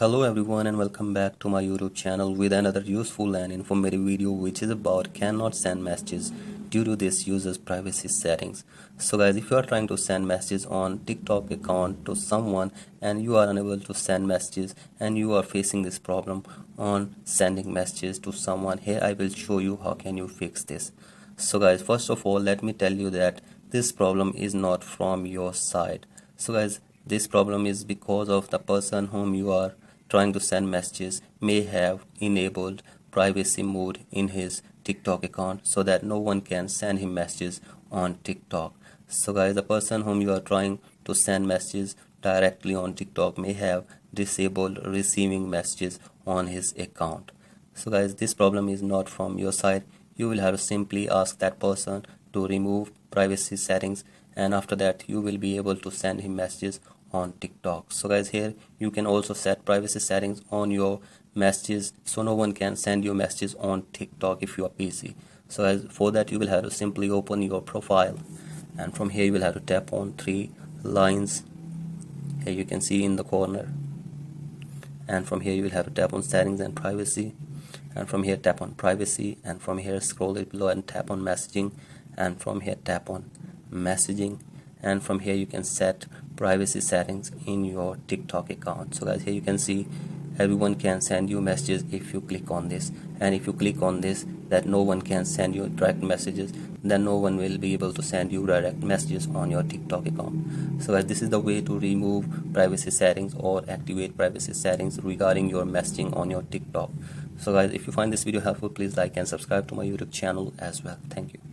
Hello everyone and welcome back to my YouTube channel with another useful and informative video which is about cannot send messages due to this user's privacy settings. So guys, if you are trying to send messages on TikTok account to someone and you are unable to send messages and you are facing this problem on sending messages to someone, here I will show you how can you fix this. So guys, first of all let me tell you that this problem is not from your side. So guys, this problem is because of the person whom you are trying to send messages may have enabled privacy mode in his TikTok account so that no one can send him messages on TikTok. So guys, the person whom you are trying to send messages directly on TikTok may have disabled receiving messages on his account. So guys, this problem is not from your side. You will have to simply ask that person to remove privacy settings, and after that you will be able to send him messages on TikTok. So guys, here you can also set privacy settings on your messages so no one can send you messages on TikTok if you are busy. So as for that, you will have to simply open your profile, and from here you will have to tap on three lines here you can see in the corner, and from here you will have to tap on settings and privacy, and from here tap on privacy, and from here scroll it below and tap on messaging, and from here tap on messaging, and from here you can set privacy settings in your TikTok account. So guys, here you can see everyone can send you messages if you click on this, and if you click on this that no one can send you direct messages, then no one will be able to send you direct messages on your TikTok account. So guys, this is the way to remove privacy settings or activate privacy settings regarding your messaging on your TikTok. So guys, if you find this video helpful, please like and subscribe to my YouTube channel as well. Thank you.